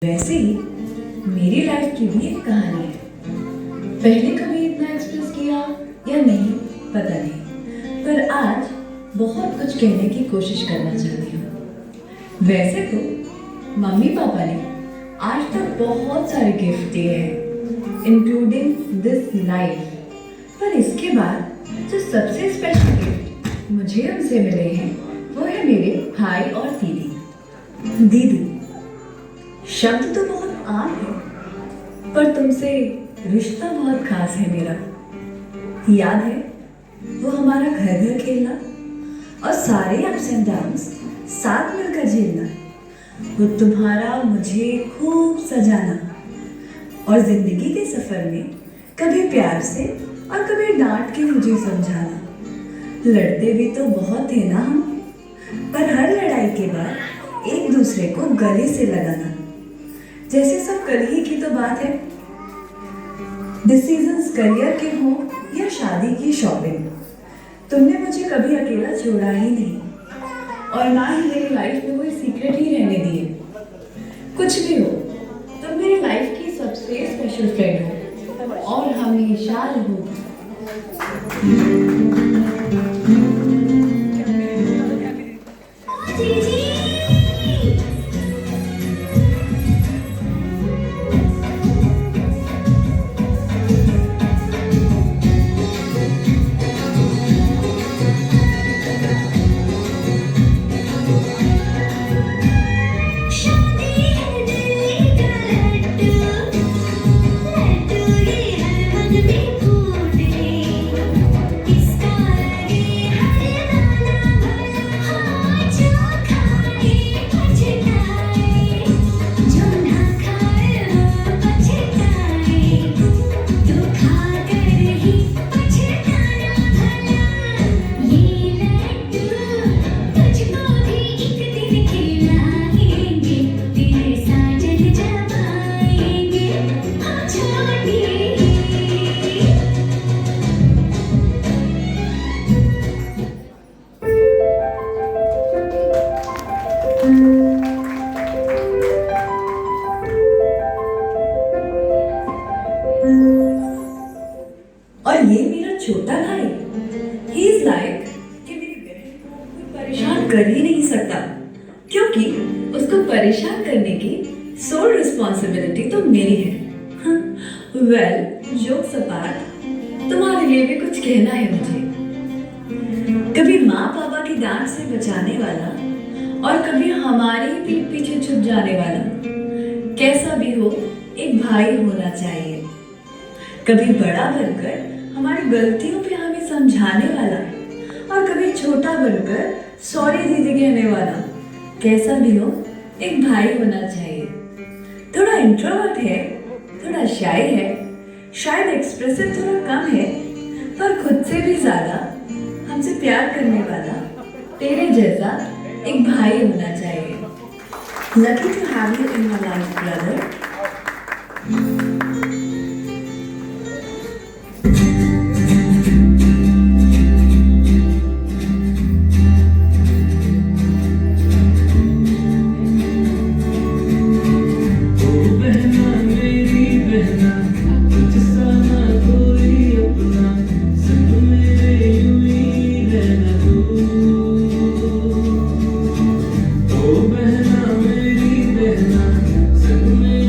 वैसे ही मेरी लाइफ की भी एक कहानी है। पहले कभी इतना एक्सप्रेस किया या नहीं पता नहीं, पर आज बहुत कुछ कहने की कोशिश करना चाहती हूँ। वैसे तो मम्मी पापा ने आज तक बहुत सारे गिफ्ट दिए हैं, इंक्लूडिंग दिस लाइफ, पर इसके बाद जो सबसे स्पेशल गिफ्ट मुझे उनसे मिले हैं वो है मेरे भाई और दीदी। दीदी शब्द तो बहुत आम है, पर तुमसे रिश्ता बहुत खास है मेरा। याद है वो हमारा घर घर खेलना और सारे अप्स एंड डाउन्स साथ मिलकर झेलना, वो तुम्हारा मुझे खूब सजाना और जिंदगी के सफर में कभी प्यार से और कभी डांट के मुझे समझाना। लड़ते भी तो बहुत थे ना हम, पर हर लड़ाई के बाद एक दूसरे को गले से लगाना, जैसे सब कल ही की तो बात है। डिसीजंस करियर के हों या शादी की शॉपिंग, तुमने मुझे कभी अकेला छोड़ा ही नहीं, और ना ही मेरी लाइफ में कोई सीक्रेट ही रहने दिए। कुछ भी हो, तुम मेरी लाइफ की सबसे स्पेशल फ्रेंड हो और हमेशा रहोगी। और ये मेरा छोटा भाई, ही इज लाइक कि मेरी बहन को कोई परेशान कर ही नहीं सकता, क्योंकि उसको परेशान करने की सोल रिस्पॉन्सिबिलिटी तो मेरी है। वेल जोक्स अपार्ट, तुम्हारे लिए भी कुछ कहना है मुझे। कभी माँ पापा की डांट से बचाने वाला और कभी हमारी पीठ पीछे छुप जाने वाला, कैसा भी हो एक भाई होना चाहिए। कभी बड़ा बनकर हमारी गलतियों पे हमें समझाने वाला और कभी छोटा बनकर सॉरी दीदी कहने वाला, कैसा भी हो एक भाई होना चाहिए। थोड़ा इंट्रोवर्ट है, थोड़ा शाय है, शायद एक्सप्रेसिव थोड़ा कम है, पर खुद से भी ज्यादा हमसे प्यार करने वाला तेरे जैसा एक भाई होना चाहिए। Lucky to have you in my life brother. बहना मेरी बहना संग में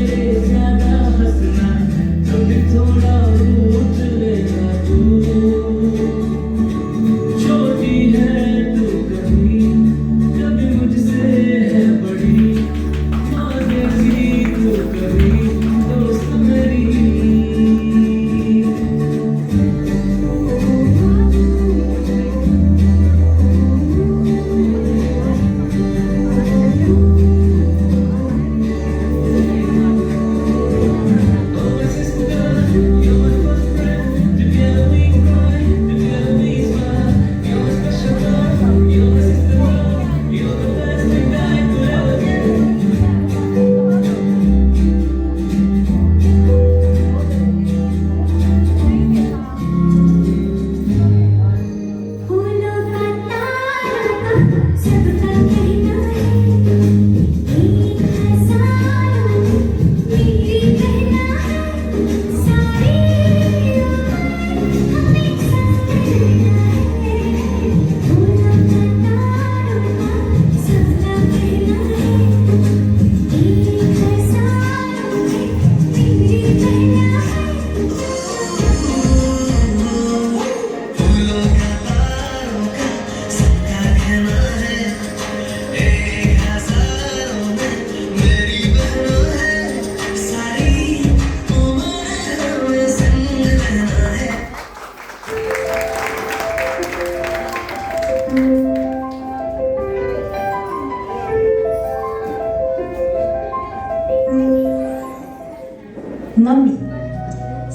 मम्मी,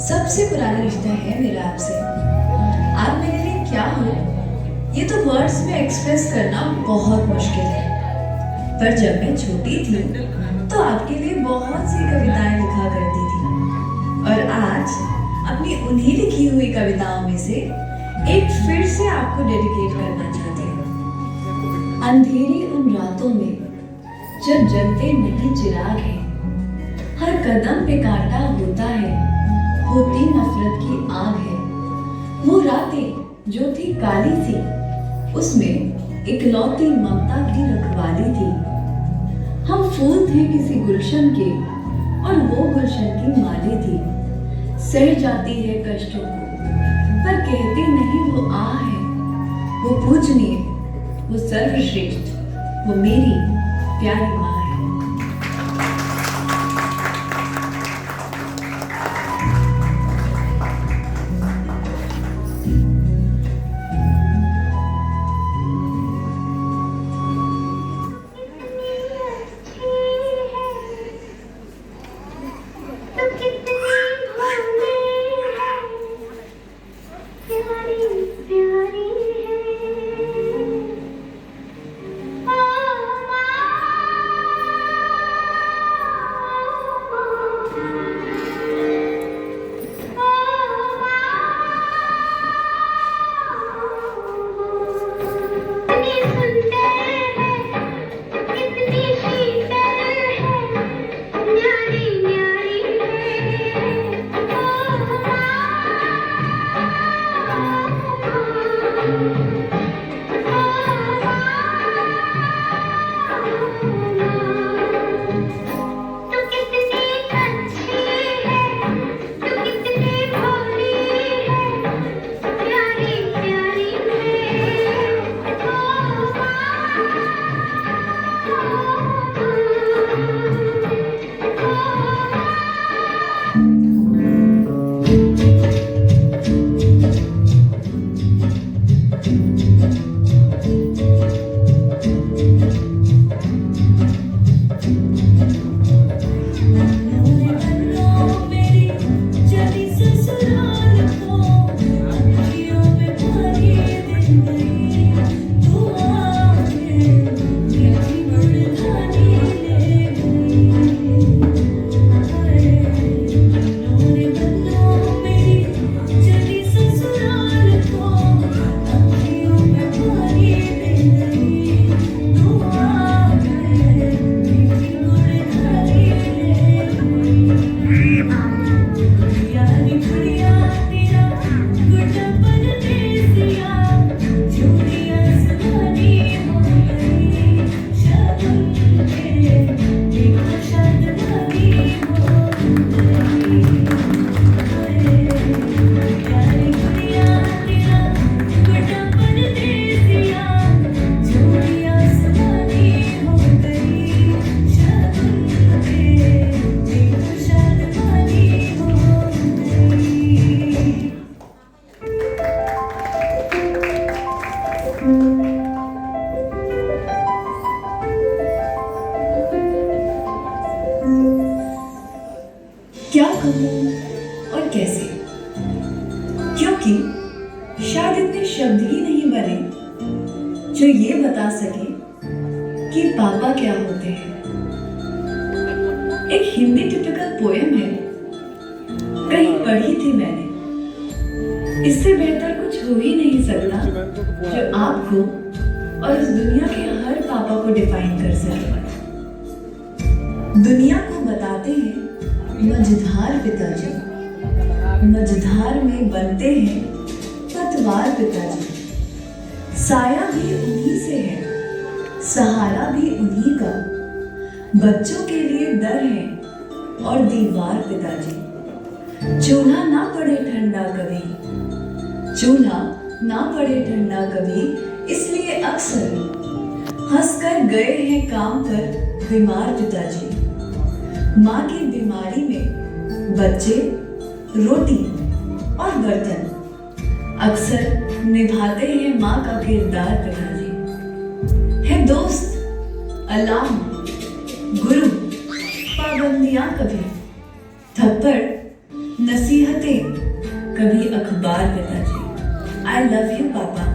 सबसे पुराना रिश्ता है मेरा आपसे। आप मेरे लिए क्या हो, ये तो वर्ड्स में एक्सप्रेस करना बहुत मुश्किल है। पर जब मैं छोटी थी तो आपके लिए बहुत सी कविताएं लिखा करती थी, और आज अपनी उन्हीं लिखी हुई कविताओं में से एक फिर से आपको डेडिकेट करना चाहती हूँ। अंधेरी उन रातों में जब जलते नहीं चिराग है, हर कदम पे कांटा होता है, होती नफरत की आग है। वो रातें जो थी काली सी, उसमें इकलौती ममता की रखवाली थी। हम फूल थे किसी गुलशन के, और वो गुलशन की माली थी। सह जाती है कष्टों को, पर कहती नहीं वो आ है। वो पूजनीय, वो सर्वश्रेष्ठ, वो मेरी प्यारी माँ है। क्या कहूँ और कैसे, क्योंकि शायद इतने शब्द ही नहीं बने जो ये बता सके कि पापा क्या होते हैं। एक हिंदी टिपिकल पोएम है, कहीं पढ़ी थी मैंने। इससे बेहतर कुछ हो ही नहीं सकता जो आपको और इस दुनिया के हर पापा को डिफाइन कर सके। दुनिया को बताते हैं मझधार पिताजी, मझधार में बनते हैं पतवार पिताजी। साया भी उन्हीं से है, सहारा भी उन्हीं का। बच्चों के लिए डर है और दीवार पिताजी। चूल्हा ना पड़े ठंडा कभी, चूल्हा ना पड़े ठंडा कभी, इसलिए अक्सर हंसकर गए हैं काम पर बीमार पिताजी। माँ की बीमारी में बच्चे, रोटी और बर्तन अक्सर निभाते हैं माँ का किरदार पिताजी। है दोस्त, अलार्म, गुरु, पाबंदियां कभी, थप्पड़, नसीहतें, कभी अखबार पिताजी। आई लव यू पापा।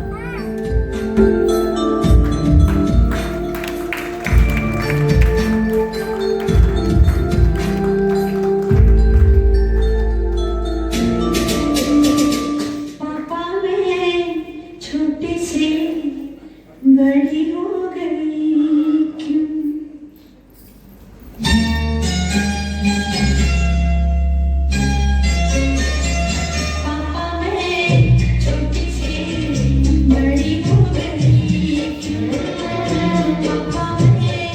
पापा मैं छोटी सी बड़ी हो गई क्यों? पापा मैं छोटी सी बड़ी हो गई क्यों? पापा मैं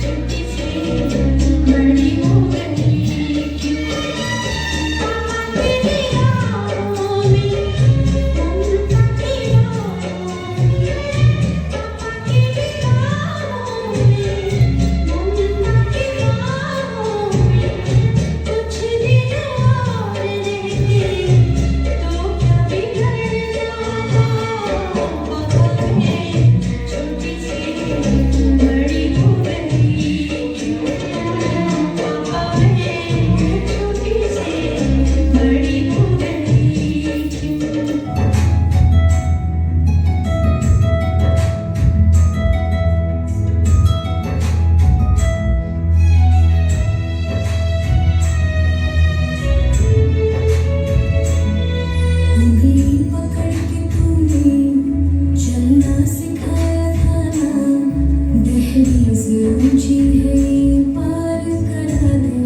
छोटी सी बड़ी हो गई क्यों? पापा तेरी राहों में ममता की राहों में, पापा तेरी राहों में ममता की राहों में, कुछ दिन और रहते तो क्या बिगड़ना? पापा मैं छोटी सी बड़ी हो गई क्यों? पापा मैं छोटी सी बड़ी हो गई क्यों? उंगली पकड़ के तूने चलना सिखाया था ना, दहलीज ऊंची है ये पार करा दे।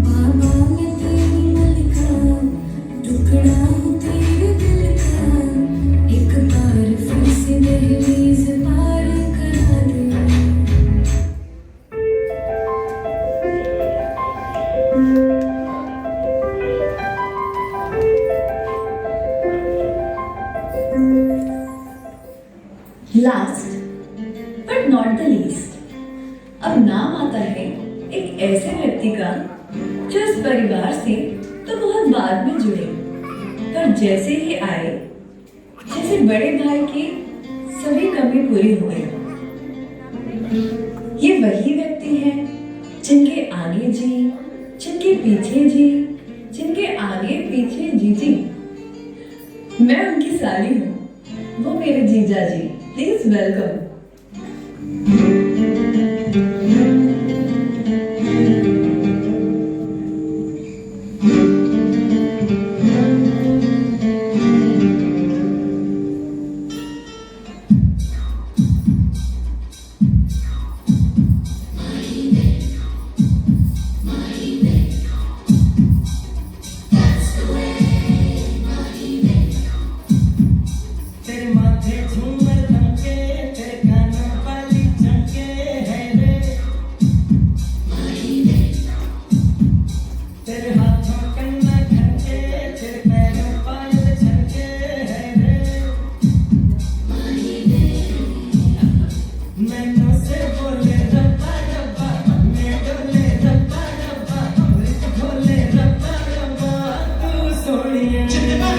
बाबा मैं तेरी मलिका, टुकड़ा हूँ तेरे दिल का, एक बार फिर से दहलीज पार करा दे। Last but not the least, अब नाम आता है एक ऐसे व्यक्ति का जो इस परिवार से तो बहुत बाद में जुड़े, पर जैसे ही आए जैसे बड़े भाई की सभी कमी पूरी हो गई। ये वही व्यक्ति हैं जिनके आगे जी, जिनके पीछे जी, जिनके आगे पीछे जीजी। मैं उनकी साली हूँ, वो मेरे जीजा जी। Please welcome. तेरे माथे झूमर लमके, तेरे कानों वाली चमके है रे। तेरे हाथों कंगना खनके, तेरे पैरों पायल छनके है रे। मैनों से बोले रब्बा रब्बा, मैं डोले रब्बा रब्बा, अमृत घोले रब्बा रब्बा, तू सोनिया चंदा